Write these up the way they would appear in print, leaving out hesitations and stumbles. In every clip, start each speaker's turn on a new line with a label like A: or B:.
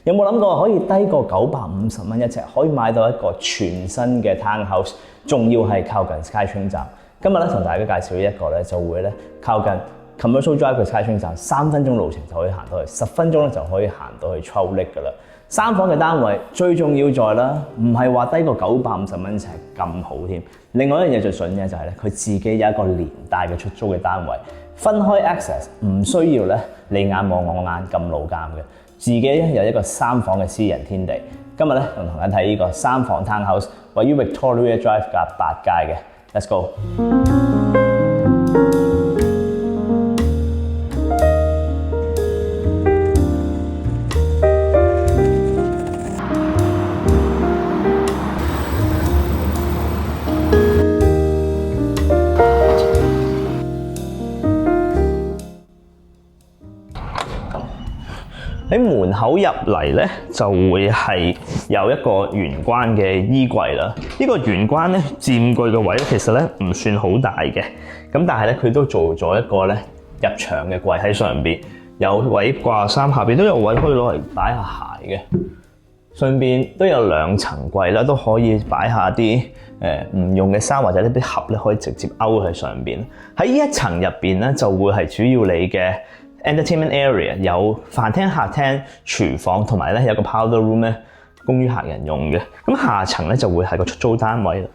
A: 有冇諗過可以低過950蚊一尺，可以買到一個全新嘅 townhouse， 仲要係靠近 SkyTrain 站？今日咧同大家介紹一個咧就會咧靠近 Commercial Drive 嘅 SkyTrain 站，3分鐘路程就可以行到去，10分鐘咧就可以行到去 Trout Lake 噶啦。3房嘅單位最重要在啦，唔係話低過950蚊尺咁好添。另外一樣嘢最筍嘅就係咧，佢自己有一個連帶嘅出租嘅單位，分開 access， 唔需要咧你眼望我眼咁老監嘅，自己有一個3房嘅私人天地。今日咧同大家睇呢個3房 townhouse， 位於 Victoria Drive 夾8街嘅 ，Let's go。喺門口入嚟咧，就會係有一個玄關嘅衣櫃啦。呢個玄關咧佔據嘅位咧，其實咧唔算好大嘅。咁但係咧，佢都做咗一個咧入牆嘅櫃喺上邊，有位掛衫，下邊都有位可以攞嚟擺下鞋嘅。上邊都有2層櫃啦，都可以擺下啲唔用嘅衫或者呢啲盒咧，可以直接勾喺上邊。喺呢一層入邊咧，就會係主要你嘅Entertainment area， 有飯廳、客廳、廚房，同埋咧有個 powder room 咧，供於客人用嘅。咁下層咧就會係個出租單位啦。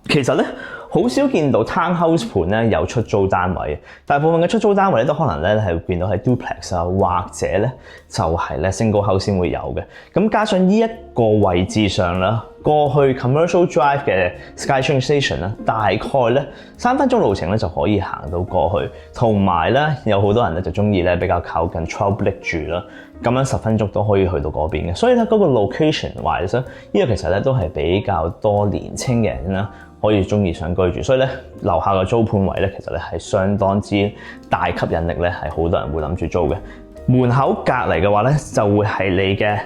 A: 其實咧好少見到 townhouse 盤咧有出租單位，大部分嘅出租單位咧都可能咧係見到係 duplex 啊，或者咧就係咧 single house 先會有嘅。咁加上呢一個位置上啦，過去 Commercial Drive 嘅 SkyTrain Station 咧，大概咧3分鐘路程咧就可以行到過去，同埋咧有好多人咧就中意咧比較靠近 Trout Lake 住啦，咁樣10分鐘都可以去到嗰邊嘅。所以咧嗰個 location wise 呢個其實咧都係比較多年青嘅人啦，可以中意想居住，所以咧樓下嘅租盤位咧其實咧係相當之大吸引力咧，係好多人會諗住租嘅。門口隔離嘅話咧就會係你嘅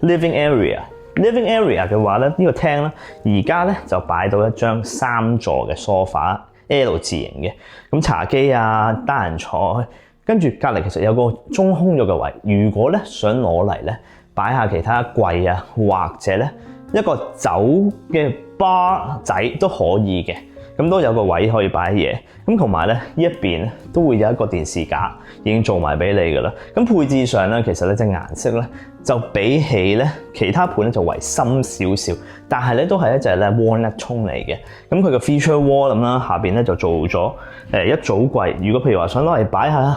A: living area。living area 嘅話咧，呢個廳咧，而家咧就擺到一張3座嘅 sofa L 字形嘅，咁茶几啊、單人坐，跟住隔離其實有個中空咗嘅位，如果咧想攞嚟咧擺下其他櫃啊，或者咧一個酒嘅 bar 仔都可以嘅，咁都有個位可以擺嘢，咁同埋咧呢一邊咧都會有一個電視架已經做埋俾你噶啦。咁配置上咧，其實咧隻顏色咧就比起咧其他盤咧就為深少少，但係咧都係一隻咧 walnut tone 嚟嘅。咁佢個 feature wall 咁啦，下邊咧就做咗一組櫃。如果譬如話想攞嚟擺下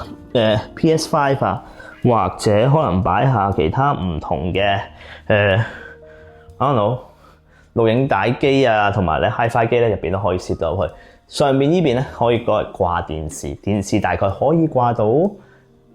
A: PS5 啊，或者可能擺下其他唔同嘅I don't know錄影帶機啊，同埋咧 HiFi 機咧入邊都可以攝到去。上面呢邊咧可以攞嚟掛電視，電視大概可以掛到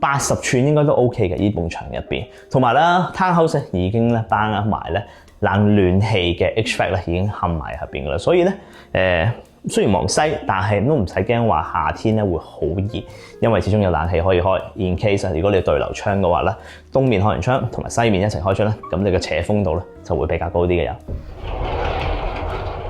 A: 80寸應該都 OK 嘅，呢埲牆入邊。同埋啦 townhouse 已經咧包埋咧冷暖氣嘅 HVAC 咧已經冚埋入邊噶啦，所以咧雖然望西，但係都唔使驚話夏天咧會好熱，因為始終有冷氣可以開。In case 如果你對流窗嘅話咧，東面開完窗同埋西面一齊開窗咧，咁你嘅斜風度咧就會比較高啲嘅。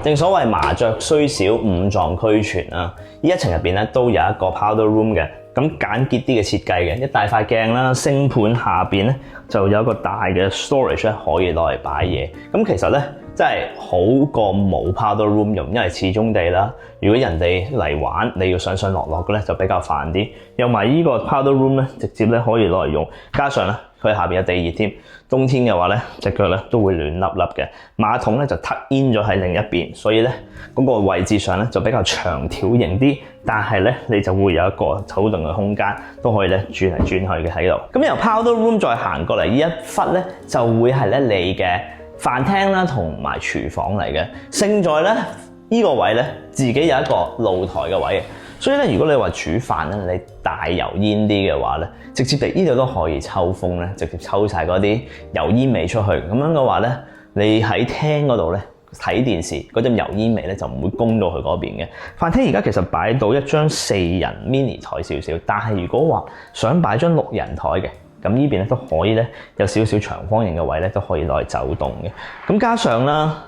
A: 正所謂麻雀雖小五臟俱全啊，呢一層入邊咧都有一個 powder room 嘅，咁簡潔啲嘅設計嘅，一大塊鏡啦，星盤下邊咧就有一個大嘅 storage 咧可以攞嚟擺嘢。咁其實咧真係好過冇 powder room 用，因為始終地啦，如果人哋嚟玩，你要上上落落嘅咧就比較煩啲。有埋呢個 powder room 咧，直接咧可以攞嚟用，加上咧佢下邊有地熱添，冬天嘅話咧隻腳咧都會暖粒粒嘅。馬桶咧就 tuck in 咗喺另一邊，所以咧嗰個位置上咧就比較長條型啲，但係咧你就會有一個走動嘅空間，都可以咧轉嚟轉去嘅喺度。咁由 powder room 再行過嚟呢一忽咧，就會係咧你嘅飯廳啦，同埋廚房嚟嘅。勝在咧呢個位咧自己有一個露台嘅位，所以咧如果你話煮飯咧，你大油煙啲嘅話咧，直接地呢度都可以抽風咧，直接抽晒嗰啲油煙味出去。咁樣嘅話咧，你喺廳嗰度咧睇電視嗰陣油煙味咧就唔會攻到去嗰邊嘅。飯廳而家其實擺到一張4人 mini 台少少，但係如果話想擺張6人台嘅，咁呢邊咧都可以咧有少少長方形嘅位咧都可以攞嚟走動嘅。咁加上啦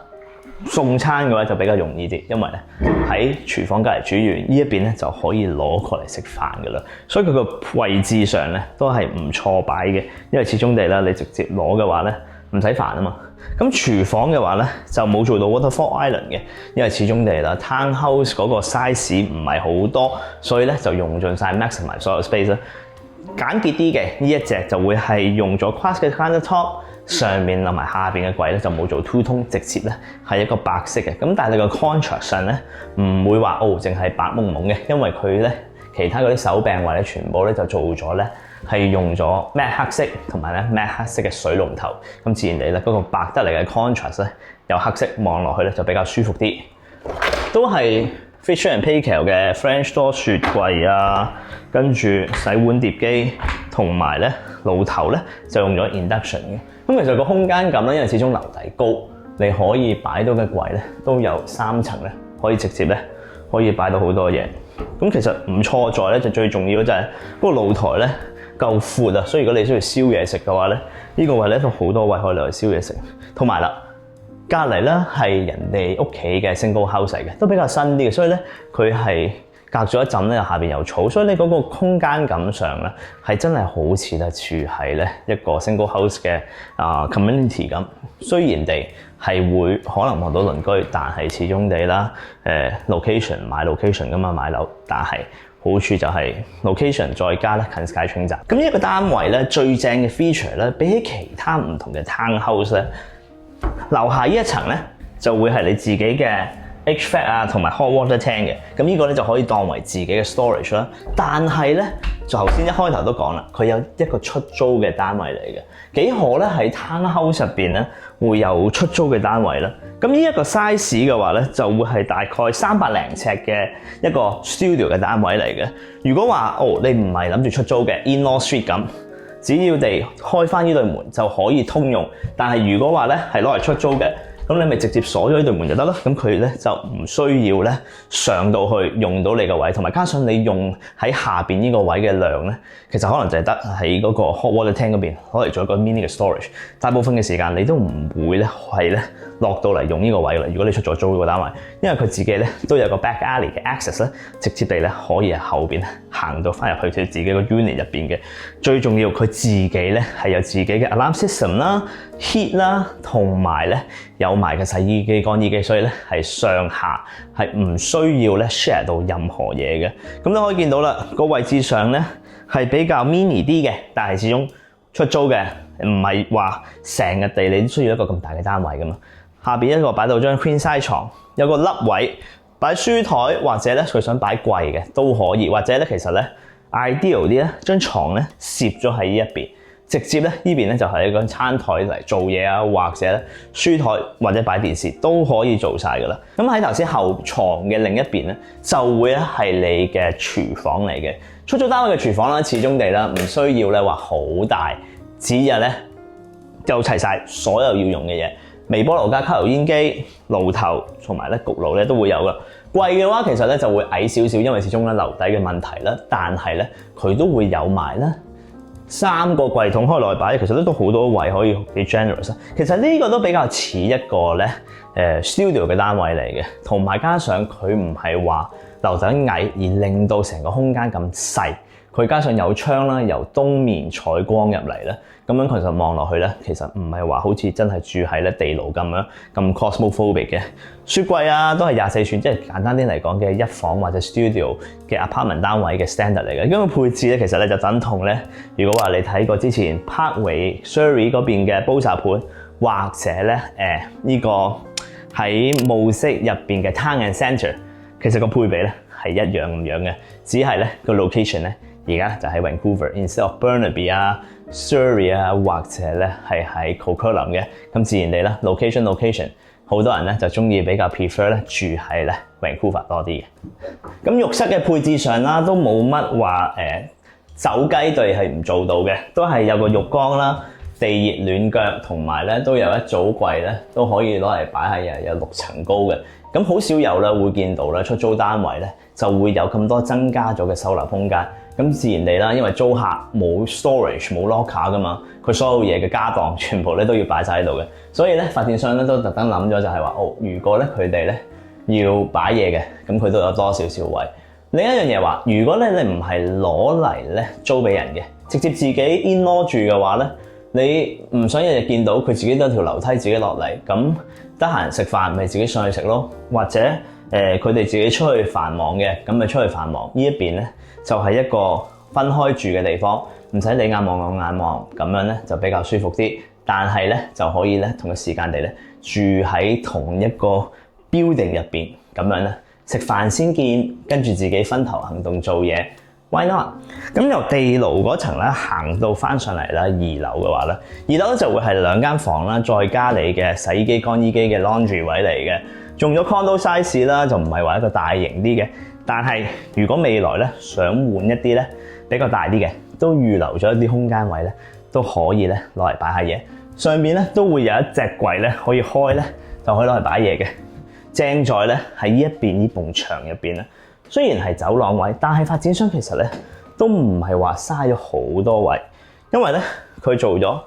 A: 送餐嘅話就比較容易啲，因為咧喺廚房隔離煮完呢一邊咧就可以攞過嚟食飯㗎啦。所以佢個位置上咧都係唔錯擺嘅，因為始終地啦你直接攞嘅話咧唔使煩啊嘛。咁廚房嘅話咧就冇做到 waterfall island 嘅，因為始終地啦 townhouse 嗰個 size 唔係好多，所以咧就用盡晒 maximize 所有 space 啦。簡潔啲嘅呢一隻就會係用咗 quartz 嘅 countertop。上面同埋下邊嘅櫃咧就冇做 two tone， 直接咧係一個白色嘅。咁但係你個 contrast 上咧唔會話淨係白蒙蒙嘅，因為佢咧其他嗰啲手柄或者全部咧就做咗咧係用咗 matte 黑色同埋咧 matte 黑色嘅水龍頭。咁自然地咧嗰個白得嚟嘅 contrast 咧有黑色望落去咧就比較舒服啲。都係 Fisher & Paykel 嘅 French door 雪櫃啊，跟住洗碗碟機同埋咧爐頭咧就用咗 induction 嘅。咁其實個空間感咧，因為始終樓底高，你可以擺到嘅櫃咧都有3層咧，可以直接咧可以擺到好多嘢。咁其實唔錯在咧，就最重要就係嗰個露台咧夠闊啊，所以如果你需要燒嘢食嘅話咧，呢個位咧都好多位可以嚟燒嘢食。同埋啦，隔離咧係人哋屋企嘅 single house 嚟嘅，都比較新啲嘅，所以咧佢係隔咗一陣咧，下邊有草，所以你嗰個空間感上咧係真係好似咧住喺咧一個 single house 嘅community 咁。雖然地係會可能望到鄰居，但係始終地啦location 買 location 噶嘛買樓，但係好處就係 location 再加咧近 SkyTrain站。咁呢一個單位咧最正嘅 feature 咧，比起其他唔同嘅 townhouse 咧，樓下呢一層咧就會係你自己嘅HVAC 啊，同埋 hot water tank 嘅，咁呢個咧就可以當為自己嘅 storage 啦。但係咧，就頭先一開頭都講啦，佢有一個出租嘅單位嚟嘅，幾何咧喺 townhouse 入邊咧會有出租嘅單位啦。咁呢一個 size 嘅話咧，就會係大概300零尺嘅一個 studio 嘅單位嚟嘅。如果話你唔係諗住出租嘅 in-law suite 咁，只要地開翻呢對門就可以通用。但係如果話咧係攞嚟出租嘅，咁你咪直接鎖咗呢對門就得咯，咁佢咧就唔需要咧上到去用到你個位，同埋加上你用喺下邊呢個位嘅量咧，其實可能就係得喺嗰個 hot water tank 嗰邊攞嚟做一個 mini 嘅 storage。大部分嘅時間你都唔會咧係咧落到嚟用呢個位啦。如果你出咗租個單位，因為佢自己咧都有個 back alley 嘅 access 咧，直接地咧可以喺後邊行到翻入去佢自己個 unit 入邊嘅。最重要佢自己咧係有自己嘅 alarm system 啦、heat 啦，同埋咧有埋嘅洗衣機、乾衣機，所以咧係上下係唔需要咧 share 到任何嘢嘅。咁都可以見到啦，個位置上咧係比較 mini 啲嘅，但係始終出租嘅，唔係話成日地你都需要一個咁大嘅單位噶嘛。下邊一個擺到張 queen size 床，有個凹位擺書台，或者咧佢想擺櫃嘅都可以，或者咧其實咧 ideal 啲咧張床咧攝咗喺呢一邊。直接咧呢邊咧就係一個餐台嚟做嘢啊，或者咧書台或者擺電視都可以做晒噶啦。咁喺頭先後床嘅另一邊咧，就會咧係你嘅廚房嚟嘅。出租單位嘅廚房啦，始終地啦唔需要咧話好大，只日咧就齊晒所有要用嘅嘢。微波爐加吸油煙機、爐頭同埋咧焗爐咧都會有噶。櫃嘅話其實咧就會矮少少，因為始終咧樓底嘅問題啦。但係咧佢都會有埋啦。3個櫃桶開落去擺，其實都好多位可以幾 generous。其實呢個都比較似一個咧studio 嘅單位嚟嘅，同埋加上佢唔係話樓底矮而令到成個空間咁細，佢加上有窗啦，由東面採光入嚟咧，咁樣其實望落去咧，其實唔係話好似真係住喺咧地牢咁 cosmophobic 嘅。雪櫃啊，都係24寸，即係簡單啲嚟講嘅一房或者 studio 嘅 apartment 單位嘅 standard 嚟嘅。因為配置咧，其實咧就等同咧，如果話你睇過之前 Parkway Surrey 嗰邊嘅煲茶盤，或者咧呢個喺霧色入邊嘅 Town and Centre， 其實個配比咧係一樣咁樣嘅，只係咧個 location 咧而家就喺 Vancouver，instead of Burnaby 啊、Surrey 啊，或者咧係喺 Coquitlam 嘅。咁自然地啦 location。好多人咧就中意比較 prefer 咧住喺咧 Vancouver 多啲嘅。咁浴室嘅配置上啦，都冇乜話走雞隊係唔做到嘅，都係有個浴缸啦、地熱暖腳，同埋咧都有一組櫃咧都可以攞嚟擺喺有6層高嘅。咁好少有啦會見到咧出租單位咧就會有咁多增加咗嘅收納空間。咁自然地啦，因為租客冇 storage 冇 locker 噶嘛，佢所有嘢嘅家當全部咧都要擺晒喺度嘅，所以咧發展商咧都特登諗咗就係話，如果咧佢哋咧要擺嘢嘅，咁佢都有多少少位。另一樣嘢話，如果咧你唔係攞嚟咧租俾人嘅，直接自己 in-law 住嘅話咧，你唔想日日見到佢自己得條樓梯自己落嚟，咁得閒食飯咪自己上去食咯，或者佢哋自己出去繁忙嘅，咁咪出去繁忙。呢一邊咧就係一個分開住嘅地方，唔使你眼望我眼望，咁樣咧就比較舒服啲。但係咧就可以咧同個時間地咧住喺同一個 building 入邊，咁樣咧食飯先見，跟住自己分頭行動做嘢。Why not？ 咁由地牢嗰層咧行到翻上嚟啦，二樓嘅話咧，二樓就會係2間房啦，再加你嘅洗衣機、乾衣機嘅 laundry 位嚟嘅，用咗 condo size 啦，就唔係話一個大型啲嘅。但係如果未來咧想換一啲咧比較大啲嘅，都預留咗一啲空間位咧，都可以咧攞嚟擺下嘢。上面咧都會有一隻櫃咧可以開咧，就可以攞嚟擺嘢嘅。正在咧喺呢一邊呢埲牆入邊咧。雖然係走廊位，但係發展商其實咧都唔係話嘥咗好多位，因為咧佢做咗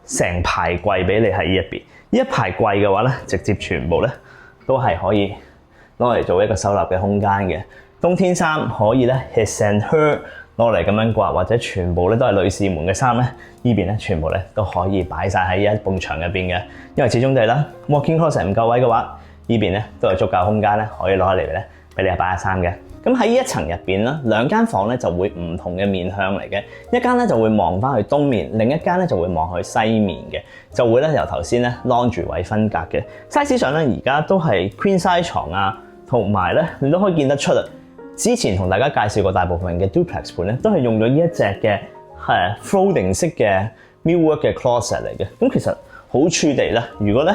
A: 成排櫃俾你喺呢一邊。呢一排櫃嘅話咧，直接全部咧都係可以攞嚟做一個收納嘅空間嘅。冬天衫可以咧 his and her 攞嚟咁樣掛，或者全部咧都係女士們嘅衫咧，呢邊咧全部咧都可以擺晒喺一埲牆入邊嘅。因為始終地啦 walk-in closet 唔夠位嘅話，呢邊咧都有足夠空間咧可以攞嚟咧俾你擺下衫嘅。咁喺呢一層入邊啦，2間房咧就會唔同嘅面向嚟嘅，一間咧就會望翻去東面，另一間咧就會望去西面嘅，就會咧由頭先咧 laundry 位分隔嘅。size 上咧而家都係 queen size 床啊，同埋咧你都可以見得出啊。之前同大家介紹過大部分嘅 duplex 盤咧，都係用咗呢一隻嘅folding 式嘅 millwork 嘅 closet 嚟嘅。咁其實好處地咧，如果咧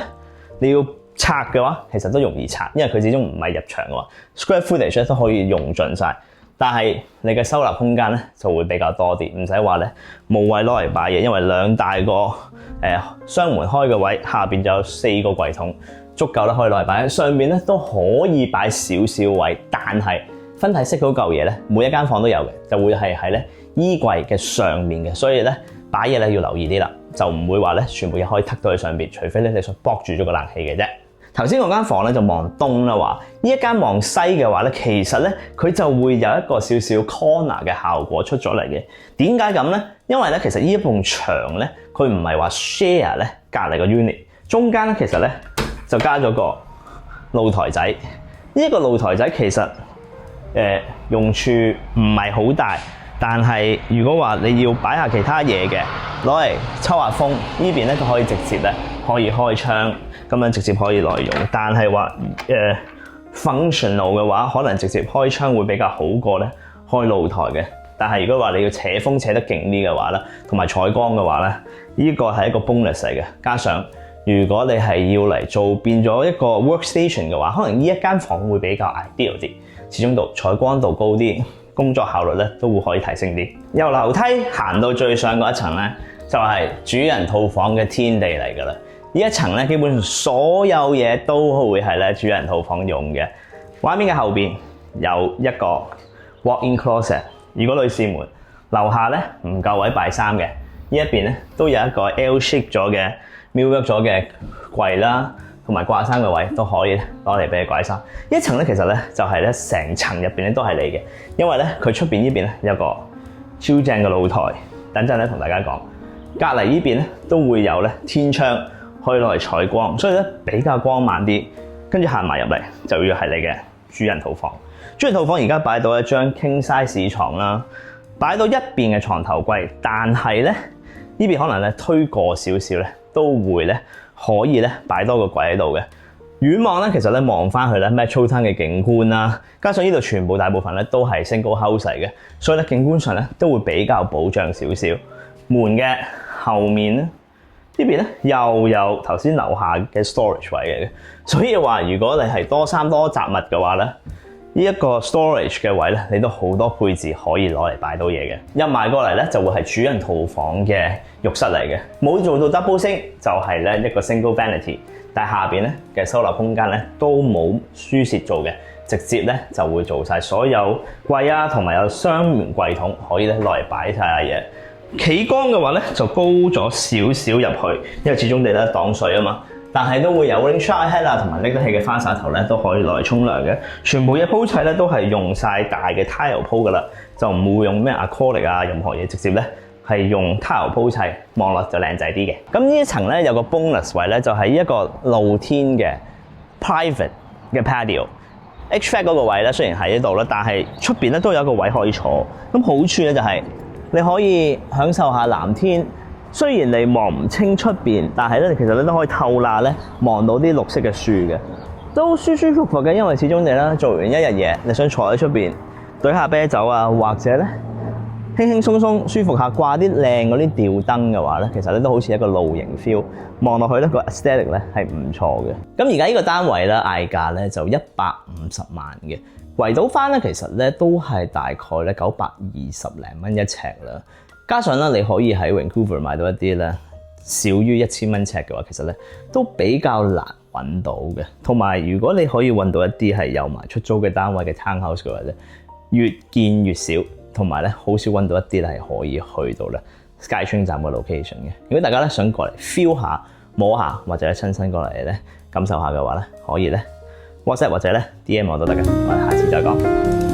A: 你要拆嘅話，其實都容易拆，因為佢始終唔係入牆嘅話 ，square footage 咧都可以用盡晒。但係你嘅收納空間咧就會比較多啲，唔使話咧冇位攞嚟擺嘢，因為2大個雙門開嘅位，下邊就有4個櫃桶，足夠啦可以攞嚟擺。上面咧都可以擺少少位，但係分體式嗰嚿嘢咧，每一間房都有嘅，就會係喺咧衣櫃嘅上面嘅，所以咧擺嘢咧要留意啲啦，就唔會話咧全部嘢可以凸到喺上邊，除非咧你想駁住咗個冷氣嘅啫。頭先嗰間房咧就望東啦，話呢一間望西嘅話咧，其實咧佢就會有一個少少 corner 嘅效果出咗嚟嘅。點解咁咧？因為咧其實呢一埲牆咧，佢唔係話 share 咧隔離個 unit， 中間咧其實咧就加咗個露台仔。呢一個露台仔其實用處唔係好大，但係如果話你要擺下其他嘢嘅，攞嚟抽下風，呢邊咧就可以直接咧可以開窗。咁樣直接可以來用，但係話functional 嘅話，可能直接開窗會比較好過咧開露台嘅。但係如果話你要扯風扯得勁啲嘅話咧，同埋採光嘅話咧，呢個係一個 bonus 嚟嘅。加上如果你係要嚟做變咗一個 workstation 嘅話，可能呢一間房會比較 ideal 啲，始終度採光度高啲，工作效率咧都會可以提升啲。由樓梯行到最上嗰一層咧，就係主人套房嘅天地嚟㗎啦。呢一層咧，基本上所有嘢都會係咧主人套房用嘅。畫面嘅後邊有一個 walk-in closet。如果女士們樓下咧唔夠位擺衫嘅，呢一邊咧都有一個 L-shape 咗嘅 millwork 咗嘅櫃啦，同埋掛衫嘅位都可以攞嚟俾你掛衫。呢一層咧其實咧就係咧成層入邊咧都係你嘅，因為咧佢出邊呢邊咧有個超正嘅露台。等陣咧同大家講，隔離呢邊咧都會有咧天窗。可以攞嚟採光，所以咧比較光猛啲。跟住行埋入嚟就要係你嘅主人套房。主人套房而家擺到一張 king size 床啦，擺到一邊嘅床頭櫃，但係咧呢邊可能咧推過少少咧，都會咧可以咧擺多個櫃喺度嘅。遠望咧，其實咧望翻去咧 Metrotown 嘅景觀啦，加上呢度全部大部分咧都係 single house 嚟嘅，所以咧景觀上咧都會比較保障少少。門嘅後面咧。呢邊咧又有頭先樓下嘅 storage 位嘅，所以話如果你係多衫多雜物嘅話咧，呢一個 storage 嘅位咧，你都好多配置可以攞嚟擺到嘢嘅。入埋過嚟咧就會係主人套房嘅浴室嚟嘅，冇做到 double sink 就係咧一個 single vanity，但係下邊咧嘅收納空間咧都冇輸蝕做嘅，直接咧就會做晒所有櫃啊，同埋有雙門櫃桶可以咧攞嚟擺晒下嘢。企缸嘅話咧就高咗少少入去，因為始終地咧擋水啊嘛。但係都會有 rain shower head 啊，同埋拎得起嘅花灑頭咧都可以攞嚟沖涼嘅。全部嘢鋪砌咧都係用晒大嘅 tile 鋪噶啦，就唔會用咩 acrylic 啊，任何嘢直接咧係用 tile 鋪砌，望落就靚仔啲嘅。咁呢一層咧有個 bonus 位咧，就係一個露天嘅 private 嘅 patio。HVAC 嗰個位咧雖然喺呢度啦，但係出邊咧都有一個位可以坐。咁好處咧就係你可以享受下藍天。雖然你望唔清出邊，但係咧其實你都可以透罅咧望到啲綠色嘅樹嘅，都舒舒服服嘅。因為始終你啦做完一日嘢，你想坐喺出邊對下啤酒啊，或者咧輕輕鬆鬆舒服下掛啲靚嗰啲吊燈嘅話咧，其實咧都好似一個露營 feel。望落去咧個 aesthetic 咧係唔錯嘅。咁而家呢個單位咧嗌價咧就150萬嘅，圍到翻咧其實咧都係大概咧920零蚊一尺啦。加上咧，你可以喺 Vancouver 買到一啲咧少於1000蚊尺嘅話，其實咧都比較難揾到嘅。同埋，如果你可以揾到一啲係有埋出租嘅單位嘅 townhouse 嘅話咧，越見越少，同埋咧好少揾到一啲係可以去到咧 SkyTrain 站嘅 location 嘅。如果大家咧想過嚟 feel 下、摸下或者親身過嚟咧感受下嘅話咧，可以咧 WhatsApp 或者咧 DM 我都得嘅。我哋下次再講。